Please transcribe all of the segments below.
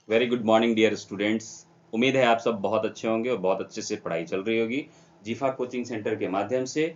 Very good morning dear students. उम्मीद है आप सब बहुत अच्छे होंगे और बहुत अच्छे से पढ़ाई चल रही होगी। जीफा कोचिंग सेंटर के माध्यम से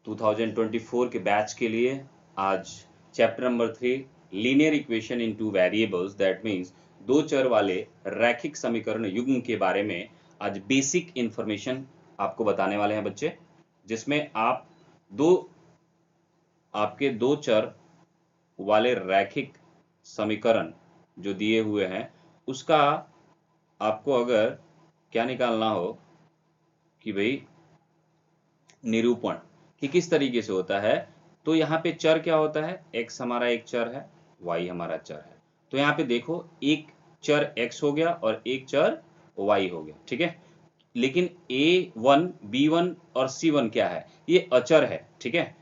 2024 के बैच के लिए आज chapter number 3 linear equation in two variables that means दो चर वाले रैखिक समीकरण युग्म के बारे में आज बेसिक इंफॉर्मेशन आपको बताने वाले हैं बच्चे, जिसमें आपके दो चर वाले रैखिक समीकरण जो दिए हुए हैं उसका आपको अगर क्या निकालना हो कि भाई निरूपण कि किस तरीके से होता है, तो यहाँ पे चर क्या होता है, x हमारा एक चर है, y हमारा चर है। तो यहाँ पे देखो एक चर x हो गया और एक चर y हो गया, ठीक है। लेकिन a1 b1 और c1 क्या है, ये अचर है, ठीक है।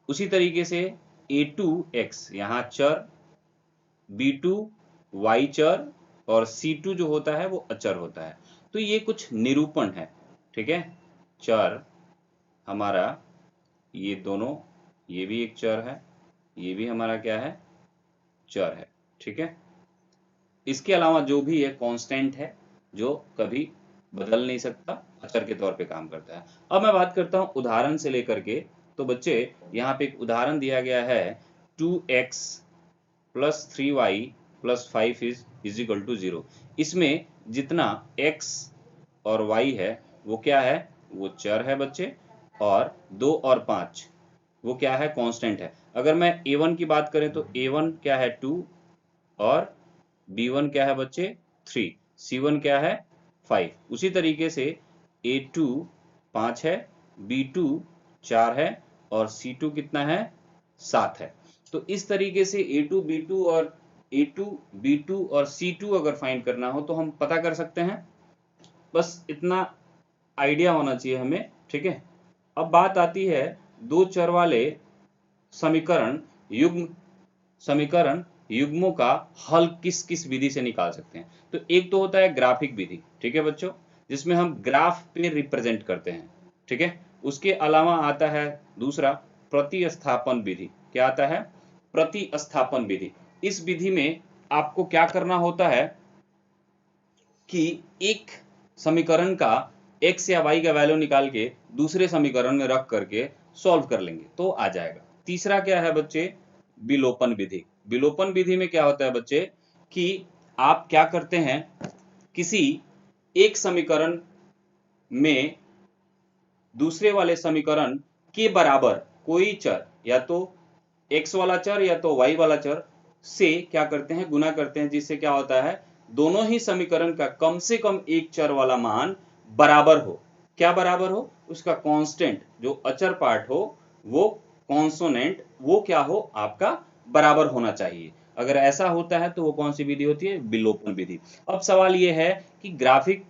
उसी तरीके से a2x यहाँ चर, b2 y चर और c2 जो होता है वो अचर होता है। तो ये कुछ निरूपण है, ठीक है। चर हमारा ये दोनों, ये भी एक चर है, ये भी हमारा क्या है, चर है, ठीक है। इसके अलावा जो भी है कांस्टेंट है, जो कभी बदल नहीं सकता, अचर के तौर पे काम करता है। अब मैं बात करता हूं उदाहरण से लेकर के। तो बच्चे यहाँ पे एक उदाहरण दिया गया है 2x plus 3y plus 5 is equal to 0। इसमें जितना x और y है वो क्या है, वो चर है बच्चे, और 2 और 5 वो क्या है, कांस्टेंट है। अगर मैं a1 की बात करें तो a1 क्या है 2 और b1 क्या है बच्चे 3, c1 क्या है 5। उसी तरीके से a2 5 है, b2 4 है और c2 कितना है 7 है। तो इस तरीके से A2 B2 और C2 अगर फाइंड करना हो तो हम पता कर सकते हैं। बस इतना आइडिया होना चाहिए हमें, ठीक है। अब बात आती है दो चर वाले समीकरण युग्मों का हल किस किस विधि से निकाल सकते हैं। तो एक तो होता है ग्राफिक विधि, ठीक है बच्चों, जिसमें हम ग्राफ पे रिप्रेजेंट करते हैं, ठीक है। उसके अलावा आता है दूसरा प्रतिस्थापन विधि। क्या आता है, प्रतिस्थापन विधि। इस विधि में आपको क्या करना होता है कि एक समीकरण का x या y का वैल्यू निकाल के दूसरे समीकरण में रख करके सॉल्व कर लेंगे तो आ जाएगा। तीसरा क्या है बच्चे, विलोपन विधि। विलोपन विधि में क्या होता है बच्चे कि आप क्या करते हैं, किसी एक समीकरण में दूसरे वाले समीकरण के बराबर कोई चर, या तो x वाला चर या तो y वाला चर से क्या करते हैं, गुना करते हैं, जिससे क्या होता है दोनों ही समीकरण का कम से कम एक चर वाला मान बराबर हो। क्या बराबर हो, उसका कांस्टेंट जो अचर पार्ट हो वो कॉन्सोनेंट वो क्या हो, आपका बराबर होना चाहिए। अगर ऐसा होता है तो वो कौन सी विधि होती है, विलोपन विधि। अब सवाल ये है कि ग्राफिक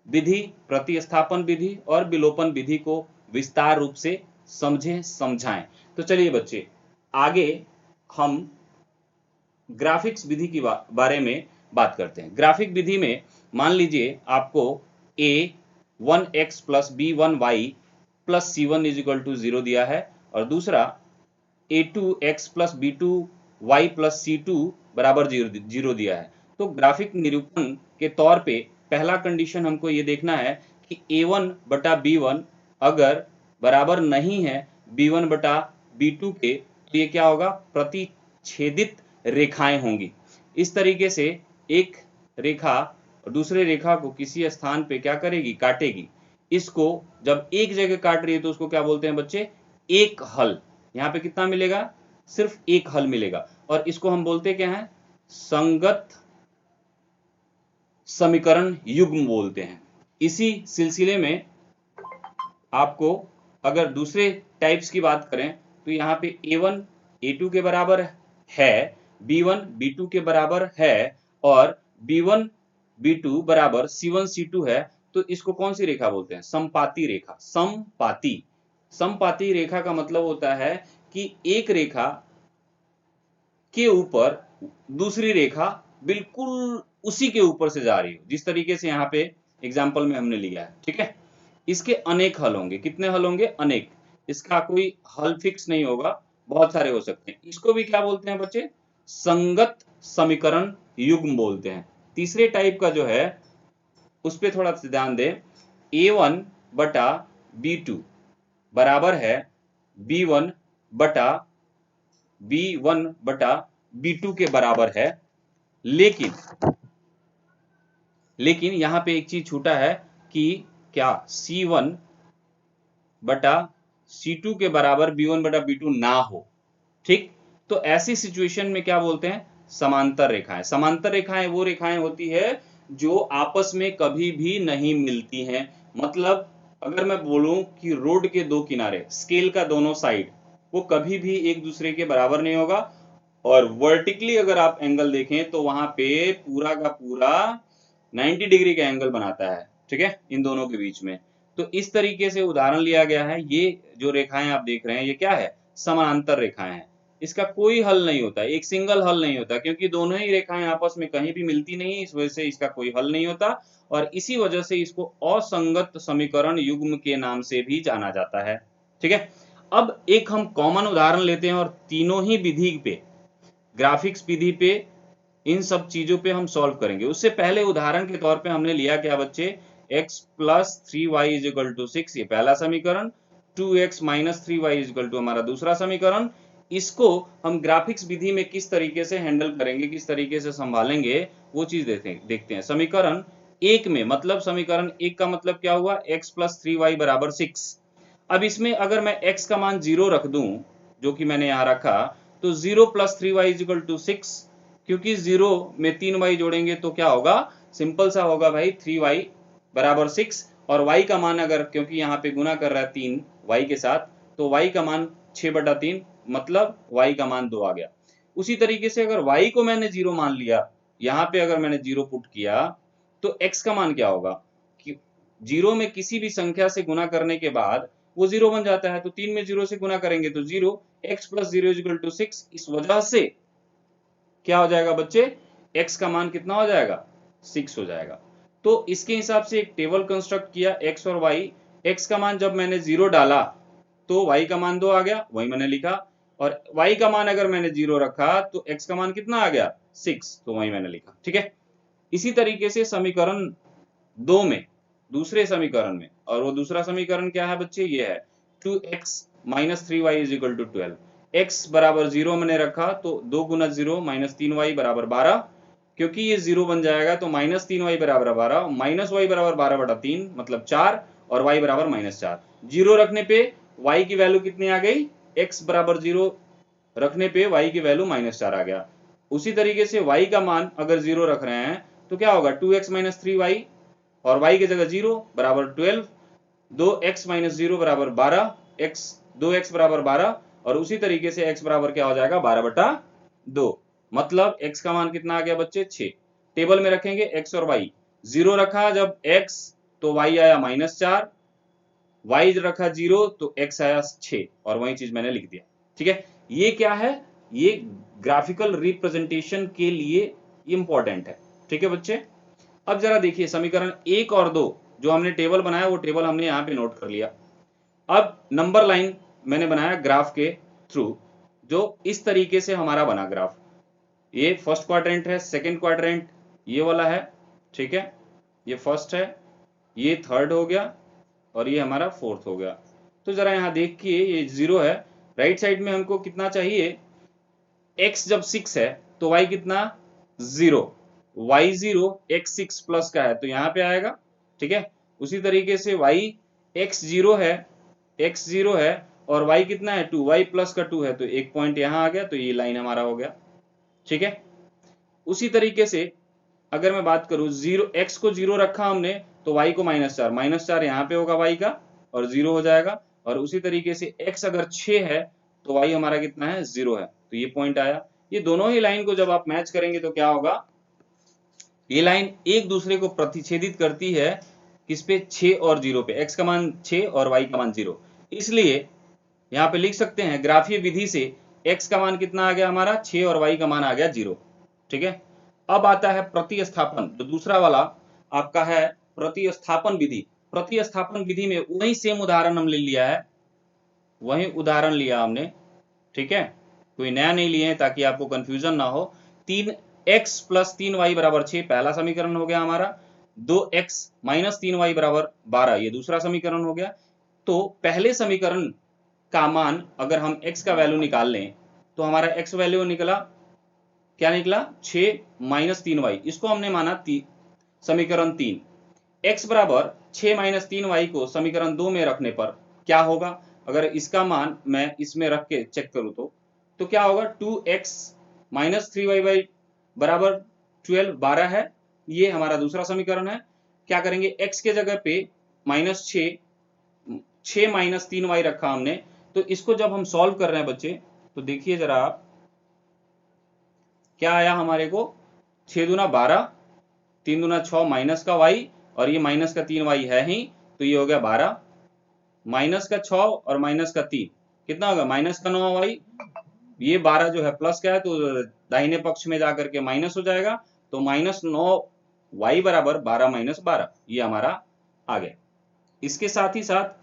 विधि, प्रतिस्थापन विधि और विलोपन विधि को विस्तार रूप से समझें समझाएं। तो चलिए बच्चे आगे हम ग्राफिक्स विधि के बारे में बात करते हैं। ग्राफिक विधि में मान लीजिए आपको a1x plus b1y plus c1 is equal to 0 दिया है, और दूसरा a2x plus b2y plus c2 बराबर 0 दिया है। तो ग्राफिक निरूपण के तौर पे पहला कंडीशन हमको ये देखना है कि a1 बटा b1 अगर बराबर नहीं है b1 बटा b2 के, तो ये क्या होगा, प्रतिच्छेदित रेखाएं होंगी। इस तरीके से एक रेखा दूसरे रेखा को किसी स्थान पे क्या करेगी, काटेगी। इसको जब एक जगह काट रही है तो उसको क्या बोलते हैं बच्चे, एक हल। यहाँ पे कितना मिलेगा, सिर्फ एक हल मिलेगा, और इसको हम बोलते क्या है, संगत समीकरण युग्म बोलते हैं। इसी सिलसिले में आपको अगर दूसरे टाइप्स की बात करें तो यहाँ पे a1 a2 के बराबर है, b1 b2 के बराबर है और b1 b2 बराबर c1 c2 है। तो इसको कौन सी रेखा बोलते हैं, समपाती रेखा। समपाती रेखा का मतलब होता है कि एक रेखा के ऊपर दूसरी रेखा बिल्कुल उसी के ऊपर से जा रही हो, जिस तरीके से यहाँ पे एग्जाम्पल में हमने लिया है, ठीक है। इसके अनेक हल होंगे। कितने हल होंगे, अनेक। इसका कोई हल फिक्स नहीं होगा, बहुत सारे हो सकते हैं। इसको भी क्या बोलते हैं बच्चे, संगत समीकरण युग्म बोलते हैं। तीसरे टाइप का जो है उस पर थोड़ा सा ध्यान दें। A1 बटा B2 बराबर है B1 बटा B2 के बराबर है, लेकिन यहां पे एक चीज छूटा है कि क्या C1 बटा C2 के बराबर B1 बटा B2 ना हो। ठीक, तो ऐसी सिचुएशन में क्या बोलते हैं, समांतर रेखाएं। समांतर रेखाएं वो रेखाएं होती है जो आपस में कभी भी नहीं मिलती हैं। मतलब अगर मैं बोलूं कि रोड के दो किनारे, स्केल का दोनों साइड, वो कभी भी एक दूसरे के बराबर नहीं होगा। और वर्टिकली अगर आप एंगल देखें तो वहां पे पूरा का पूरा 90 डिग्री का एंगल बनाता है। ठीक है, इन दोनों के बीच में। तो इस तरीके से उदाहरण लिया गया है। ये जो रेखाएं आप देख रहे हैं ये क्या है, समानांतर रेखाएं हैं। इसका कोई हल नहीं होता, एक सिंगल हल नहीं होता, क्योंकि दोनों ही रेखाएं आपस में कहीं भी मिलती नहीं, इस वजह से इसका कोई हल नहीं होता। और इसी वजह से इसको असंगत समीकरण युग्म के नाम से भी जाना जाता है। ठीक है, अब एक हम कॉमन उदाहरण लेते हैं और तीनों ही विधि पे, ग्राफिक्स विधि पे, इन सब चीजों पे हम सॉल्व करेंगे। उससे पहले उदाहरण के तौर पे हमने लिया क्या बच्चे, x plus 3y is equal to 6, ये पहला समीकरण। 2x minus 3y is equal to हमारा दूसरा समीकरण। इसको हम ग्राफिक्स विधि में किस तरीके से हैंडल करेंगे, किस तरीके से संभालेंगे, वो चीज देखते हैं। समीकरण एक में, मतलब समीकरण एक का मतलब क्या हुआ, x प्लस 3y बराबर 6। अब इसमें अगर मैं x का मान 0 रख दूं, जो कि मैंने यहां रखा, तो 0 plus 3y is equal to 6, क्योंकि 0 में 3y जोड़ेंगे तो क्या होगा, सिंपल सा होगा भाई, 3y बराबर 6। और y का मान अगर, क्योंकि यहाँ पे गुना कर रहा है 3 y के साथ, तो y का मान 6/3, मतलब y का मान 2 आ गया। उसी तरीके से अगर y को मैंने 0 मान लिया, यहाँ पे अगर मैंने 0 पुट किया, तो x का मान क्या होगा कि 0 में किसी भी संख्या से गुना करने के बाद वो 0 बन जाता है। तो 3 में 0 से गुना करेंगे तो 0, x plus 0 is equal to 6। इस वजह से क्या हो जाएगा बच्चे, x का मान कितना हो जाएगा, 6 हो जाएगा। तो इसके हिसाब से एक टेबल कंस्ट्रक्ट किया, x और y। x का मान जब मैंने 0 डाला तो y का मान 2 आ गया, वही मैंने लिखा। और y का मान अगर मैंने 0 रखा तो x का मान कितना आ गया, 6, तो वही मैंने लिखा। ठीक है, इसी तरीके से समीकरण 2 में, दूसरे समीकरण में, और वो दूसरा समीकरण क्या है बच्चे, ये है 2x minus 3y is equal to 12। x बराबर 0 मैंने रखा, तो 2 गुना 0 माइनस 3y बराबर 12। क्योंकि ये 0 बन जाएगा तो माइनस 3y बराबर 12, माइनस y बराबर 12/3 मतलब 4, और y बराबर -4। 0 रखने पे y की वैल्यू कितनी आ गई, x बराबर 0 रखने पे y की वैल्यू -4 आ गया। उसी तरीके से y का मान अगर 0 रख रहे हैं तो क्या होगा, 2x माइनस 3y, और y की जगह 0 बराबर 12, 2x माइनस 0 बराबर 12, x 2x बराबर 12, और उसी तरीके से x बराबर क्या हो जाएगा, 12/2। मतलब x का मान कितना आ गया बच्चे, 6। टेबल में रखेंगे x और y। 0 रखा जब x तो y आया -4, y रखा 0 तो x आया 6, और वही चीज मैंने लिख दिया। ठीक है, ये क्या है, ये ग्राफिकल रिप्रेजेंटेशन के लिए इंपॉर्टेंट है। ठीक है बच्चे, अब जरा देखिए समीकरण 1 और 2 जो हमने टेबल बनाया, वो टेबल हमने यहाँ पे नोट कर लिया। अब नंबर लाइन मैंने बनाया ग्राफ के थ्रू, जो इस तरीके से हमारा बना ग्राफ। ये फर्स्ट क्वाड्रेंट है, सेकंड क्वाड्रेंट ये वाला है। ठीक है, ये फर्स्ट है, ये थर्ड हो गया, और ये हमारा फोर्थ हो गया। तो जरा यहाँ देखिए, ये 0 है, राइट साइड में हमको कितना चाहिए, x जब 6 है तो y कितना, 0, y0 x 6 प्लस का है तो यहाँ पे आएगा। ठीक है, उसी तरीके से y x0 है, x0 है, और y कितना है 2, y प्लस का 2 है तो एक पॉइंट यहाँ आ गया, तो ये लाइन हमारा हो गया। ठीक है, उसी तरीके से अगर मैं बात करूं, 0 x को 0 रखा हमने तो y को -4 यहाँ पे होगा y का, और 0 हो जाएगा। और उसी तरीके से x अगर 6 है तो y हमारा कितना है, 0 है, तो ये पॉइंट आया। ये दोनों ही लाइन को जब आप मैच करेंगे तो क्या होगा, ये लाइन एक दूसरे को प्रतिच्छेदित करती है, किस पे, 6 और 0 पे, x का मान 6 और y का मान 0। इसलिए यहाँ पे लिख सकते हैं ग्राफीय विधि से x का मान कितना आ गया हमारा, 6, और y का मान आ गया 0। ठीक है, अब आता है प्रतिस्थापन, जो दूसरा वाला आपका है प्रतिस्थापन विधि। प्रतिस्थापन विधि में वही सेम उदाहरण हम ले लिया है, वही उदाहरण लिया हमने। ठीक है, कोई नया नहीं लिए हैं ताकि आपको कंफ्यूजन ना हो। तीन x प्लस 3y बराबर 6 पहला समीकरण हो गया हमारा, 2x माइनस 3y बराबर 12 ये दूसरा समीकरण हो गया। तो पहले समीकरण का मान अगर हम x का वैल्यू निकाल लें तो हमारा x वैल्यू निकला, क्या निकला 6 माइनस 3y, इसको हमने माना समीकरण 3। x बराबर 6 माइनस 3y को समीकरण 2 में रखने पर क्या होगा, अगर इसका मान मैं इसमें रख के चेक करूं तो क्या होगा, 2x माइनस 3y बराबर 12 है, ये हमारा दूसरा समीकरण है। क्या करेंगे, x के जगह पे माइनस 6 माइनस 3y रखा हमने, तो इसको जब हम सॉल्व कर रहे हैं बच्चे तो देखिए जरा आप, क्या आया हमारे को, 6 दूना 12, 3 दूना 6 माइनस का y और ये माइनस का 3y है ही, तो ये हो गया 12, माइनस का 6 और माइनस का 3 कितना होगा, माइनस का 9y, ये 12 जो है प्लस का है तो दाहिने पक्ष में जाकर के माइनस हो जाएगा, तो माइनस 9y बराबर 12 माइनस 12, ये हमारा आ गया। इसके साथ ही साथ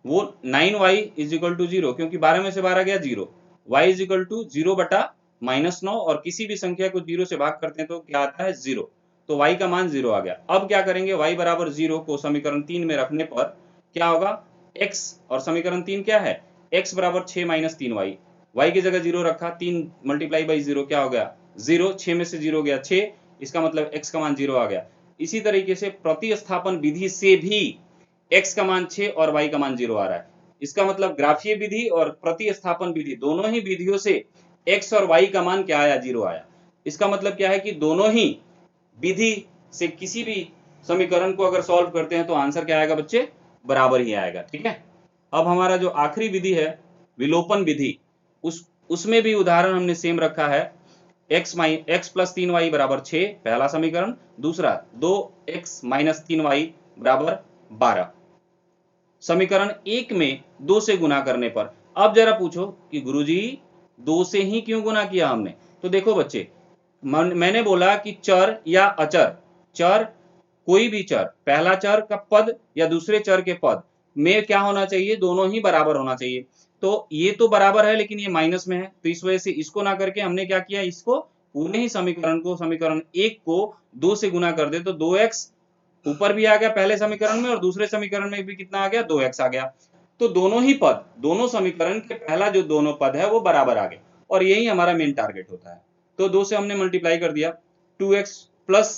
वो 9y इज इक्वल टू 0, क्योंकि 12 में से 12 गया 0, y इज इक्वल टू 0 बटा माइनस 9, और किसी भी संख्या को 0 से भाग करते हैं तो क्या आता है 0, तो y का मान 0 आ गया। अब क्या करेंगे, y बराबर 0 को समीकरण 3 में रखने पर क्या होगा, x और समीकरण 3 क्या है, x बराबर 6 माइनस 3y, y की जगह 0 रखा, 3 मल्टीप्लाई बाई 0 क्या हो गया 0, 6 में से 0 गया 6, इसका मतलब x का मान 0 आ गया। इसी तरीके से प्रतिस्थापन विधि से भी x का मान 6 और y का मान 0 आ रहा है। इसका मतलब ग्राफीय विधि और प्रतिस्थापन विधि दोनों ही विधियों से x और y का मान क्या आया, 0 आया। इसका मतलब क्या है कि दोनों ही विधि से किसी भी समीकरण को अगर सॉल्व करते हैं तो आंसर क्या आएगा बच्चे, बराबर ही आएगा। ठीक है, अब हमारा जो आखिरी विधि है विलोपन विधि, उसमें भी उदाहरण हमने सेम रखा है, x प्लस 3y बराबर 6 पहला समीकरण, दूसरा 2x माइनस 3y बराबर 12, समीकरण 1 में 2 से गुना करने पर। अब जरा पूछो कि गुरुजी 2 से ही क्यों गुना किया हमने, तो देखो बच्चे, मैंने बोला कि चर या अचर, चर कोई भी चर, पहला चर का पद या दूसरे चर के पद में क्या होना चाहिए, दोनों ही बराबर होना चाहिए। तो ये तो बराबर है लेकिन ये माइनस में है, तो इस वजह से इसको ना करके हमने क्या किया, इसको पूरे ही समीकरण को, समीकरण 1 को 2 से गुना कर दे तो 2x ऊपर भी आ गया पहले समीकरण में और दूसरे समीकरण में भी कितना आ गया, 2x आ गया। तो दोनों ही पद, दोनों समीकरण के पहला जो दोनों पद है वो बराबर आ गए, और यही हमारा मेन टारगेट होता है। तो 2 से हमने मल्टीप्लाई कर दिया, 2x प्लस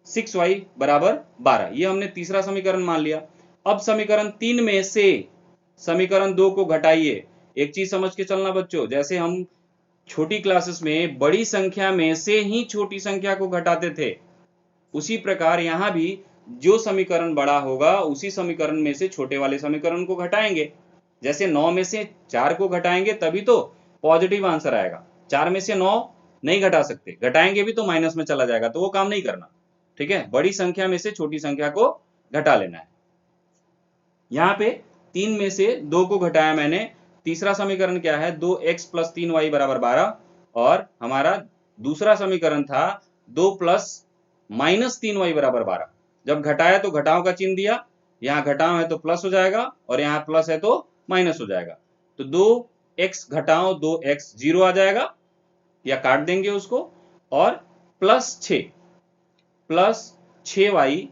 6y बराबर 12, ये हमने तीसरा समीकरण मान लिया। अब समीकरण 3 में से समीकरण 2 को घटाइए। एक चीज समझ के चलना बच्चों, जैसे हम छोटी क्लासेस में बड़ी संख्या में से ही छोटी संख्या को घटाते थे, उसी प्रकार यहां भी जो समीकरण बड़ा होगा उसी समीकरण में से छोटे वाले समीकरण को घटाएंगे। जैसे 9 में से 4 को घटाएंगे तभी तो पॉजिटिव आंसर आएगा, 4 में से 9 नहीं घटा सकते, घटाएंगे भी तो माइनस में चला जाएगा, तो वो काम नहीं करना। ठीक है, बड़ी संख्या में से छोटी संख्या को घटा लेना है। यहाँ पे 3 में से 2 को घटाया मैंने, तीसरा समीकरण क्या है, 2x प्लस 3y बराबर 12, और हमारा दूसरा समीकरण था 2 प्लस माइनस 3y बराबर 12। जब घटाया तो घटाओ का चिन्ह दिया, यहाँ घटाओ है तो प्लस हो जाएगा और यहाँ प्लस है तो माइनस हो जाएगा, तो 2x घटाओ 2x 0 आ जाएगा, या काट देंगे उसको, और प्लस 6y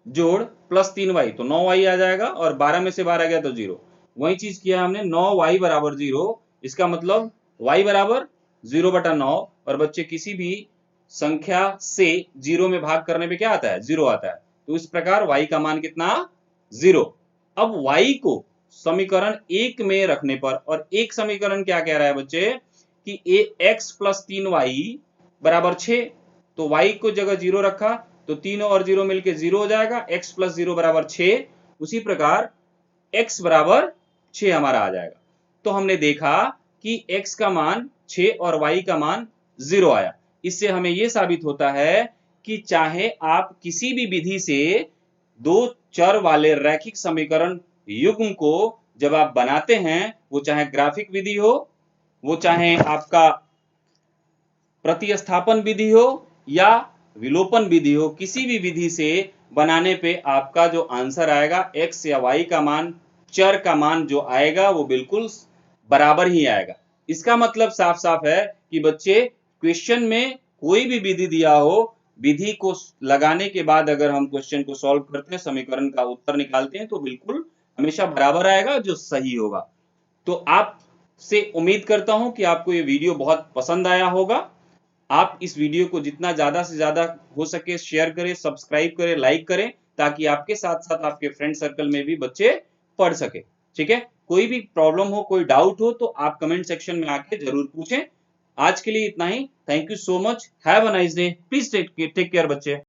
जोड़ प्लस 3y तो 9y आ जाएगा, और 12 में से 12 गया तो 0। वही चीज किया हमने, 9y बराबर 0, इसका मतलब y बराबर 0 बटा 9, और बच्चे किसी भी संख्या से 0 में भाग करने पे क्या आता है, 0 आता है, तो इस प्रकार y का मान कितना, 0। अब y को समीकरण 1 में रखने पर, और एक समीकरण क्या कह रहा है बच्चे कि x प्लस 3y बराबर 6, तो y को जगह 0 रखा तो 3 और 0 मिलके 0 हो जाएगा, x प्लस 0 बराबर 6, उसी प्रकार x बराबर 6 हमारा आ जाएगा। तो हमने देखा कि x का मान 6 और y का मान 0 आया। इससे हमें यह साबित होता है कि चाहे आप किसी भी विधि से दो चर वाले रैखिक समीकरण युग्म को जब आप बनाते हैं, वो चाहे ग्राफिक विधि हो, वो चाहे आपका प्रतिस्थापन विधि हो या विलोपन विधि हो, किसी भी विधि से बनाने पे आपका जो आंसर आएगा x या y का मान, चर का मान जो आएगा वो बिल्कुल बराबर ही आएगा। इसका मतलब साफ साफ है कि बच्चे क्वेश्चन में कोई भी विधि दिया हो, विधि को लगाने के बाद अगर हम क्वेश्चन को सॉल्व करते हैं, समीकरण का उत्तर निकालते हैं, तो बिल्कुल हमेशा बराबर आएगा, जो सही होगा। तो आप से उम्मीद करता हूं कि आपको ये वीडियो बहुत पसंद आया होगा। आप इस वीडियो को जितना ज्यादा से ज्यादा हो सके शेयर करें, सब्सक्राइब करें, लाइक करें, ताकि आपके साथ साथ आपके फ्रेंड सर्कल में भी बच्चे पढ़ सके। ठीक है, कोई भी प्रॉब्लम हो, कोई डाउट हो, तो आप कमेंट सेक्शन में आके जरूर पूछें। आज के लिए इतना ही। Thank you so much. Have a nice day. Please take care बच्चे।